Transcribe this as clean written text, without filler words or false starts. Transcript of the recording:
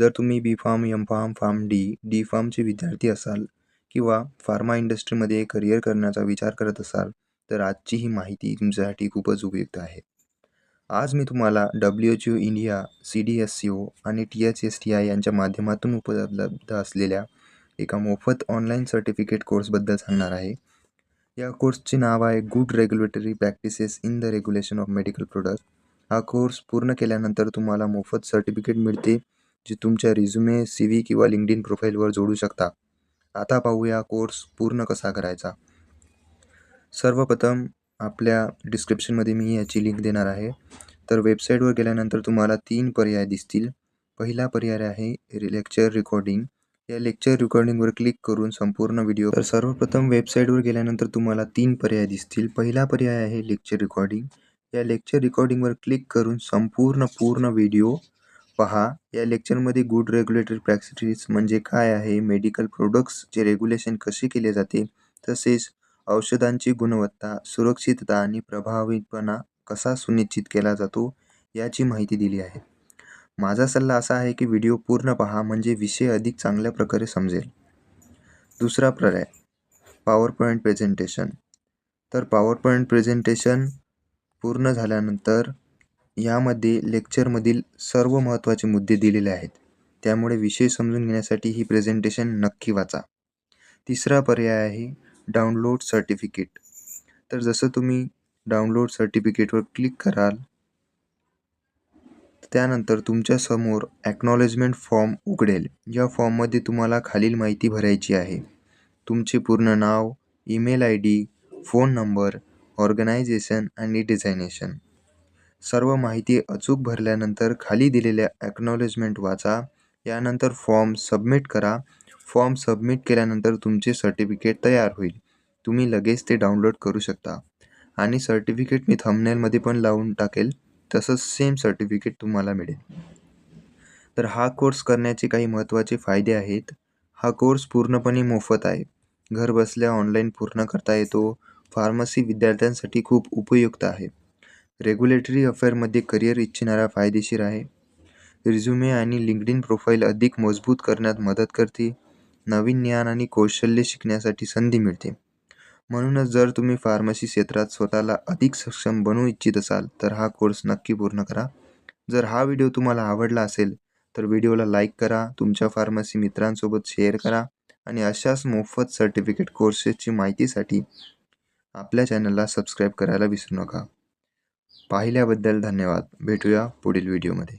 जर तुम्ही B pharm, M pharm, pharm D फार्मचे विद्यार्थी असाल किंवा फार्मा इंडस्ट्रीमध्ये करिअर करण्याचा विचार करत असाल तर आजची ही माहिती तुमच्यासाठी खूपच उपयुक्त आहे. आज मी तुम्हाला WHO इंडिया, CDSCO आणि THSTI यांच्या माध्यमातून उपलब्ध असलेल्या एका मोफत ऑनलाईन सर्टिफिकेट कोर्सबद्दल सांगणार आहे. या कोर्सचे नाव आहे good regulatory practices in the regulation of medical product. हा कोर्स पूर्ण केल्यानंतर तुम्हाला मोफत सर्टिफिकेट मिळते, जे तुमच्या रिझ्युमे, CV किंवा लिंक्डइन प्रोफाईलवर जोडू शकता. आता पाहूया कोर्स पूर्ण कसा करायचा. सर्वप्रथम आपल्या डिस्क्रिप्शनमध्ये मी याची लिंक देणार आहे. तर वेबसाईटवर गेल्यानंतर तुम्हाला 3 पर्याय दिसतील. पहिला पर्याय आहे लेक्चर रेकॉर्डिंग. या लेक्चर रेकॉर्डिंगवर क्लिक करून संपूर्ण व्हिडिओ. तर सर्वप्रथम वेबसाईटवर गेल्यानंतर तुम्हाला 3 पर्याय दिसतील. पहिला पर्याय आहे लेक्चर रेकॉर्डिंग. या लेक्चर रेकॉर्डिंगवर क्लिक करून पूर्ण व्हिडिओ पहा. या लेक्चरमध्ये गुड रेग्युलेटरी प्रॅक्टिस म्हणजे काय आहे, मेडिकल प्रोडक्ट्सचे रेग्युलेशन कसे केले जाते, तसेच औषधांची गुणवत्ता, सुरक्षितता आणि प्रभावीपणा कसा सुनिश्चित केला जातो याची माहिती दिली आहे. माझा सल्ला असा आहे की व्हिडिओ पूर्ण पहा, म्हणजे विषय अधिक चांगल्या प्रकारे समजेल. दुसरा पर्याय पॉवर पॉईंट प्रेझेंटेशन. तर पॉवर पॉईंट प्रेझेंटेशन पूर्ण झाल्यानंतर यामध्ये लेक्चरमधील सर्व महत्त्वाचे मुद्दे दिलेले आहेत, त्यामुळे विषय समजून घेण्यासाठी ही प्रेझेंटेशन नक्की वाचा. तिसरा पर्याय आहे डाउनलोड सर्टिफिकेट. तर जसं तुम्ही डाउनलोड सर्टिफिकेटवर क्लिक कराल त्यानंतर तुमच्यासमोर ॲक्नॉलेजमेंट फॉर्म उघडेल. या फॉर्ममध्ये तुम्हाला खालील माहिती भरायची आहे. तुमचे पूर्ण नाव, email ID, phone number, organisation आणि डिझायनेशन. सर्व माहिती अचूक भरल्यानंतर खाली दिलेल्या ॲक्नॉलेजमेंट वाचा. यानंतर फॉर्म सबमिट करा. फॉर्म सबमिट केल्यानंतर तुमचे सर्टिफिकेट तयार होईल. तुम्ही लगेच ते डाउनलोड करू शकता आणि सर्टिफिकेट मी थंबनेलमध्ये पण लावून टाकेल, तसंच सेम सर्टिफिकेट तुम्हाला मिळेल. तर हा कोर्स करण्याचे काही महत्त्वाचे फायदे आहेत. हा कोर्स पूर्णपणे मोफत आहे. घर बसल्या ऑनलाईन पूर्ण करता येतो. फार्मसी विद्यार्थ्यांसाठी खूप उपयुक्त आहे. रेग्युलेटरी अफेअरमध्ये करिअर इच्छिणारा फायदेशीर आहे. रिझ्युमे आणि लिंक्डइन प्रोफाईल अधिक मजबूत करण्यात मदत करते. नवीन ज्ञान आणि कौशल्य शिकण्यासाठी संधी मिळते. म्हणूनच जर तुम्ही फार्मसी क्षेत्रात स्वतःला अधिक सक्षम बनवू इच्छित असाल तर हा कोर्स नक्की पूर्ण करा. जर हा व्हिडिओ तुम्हाला आवडला असेल तर व्हिडिओला लाईक करा, तुमच्या फार्मसी मित्रांसोबत शेअर करा आणि अशाच मोफत सर्टिफिकेट कोर्सेसची माहितीसाठी आपल्या चॅनलला सबस्क्राईब करायला विसरू नका. पाहिल्याबद्दल धन्यवाद. भेटूया पुढील व्हिडिओमध्ये.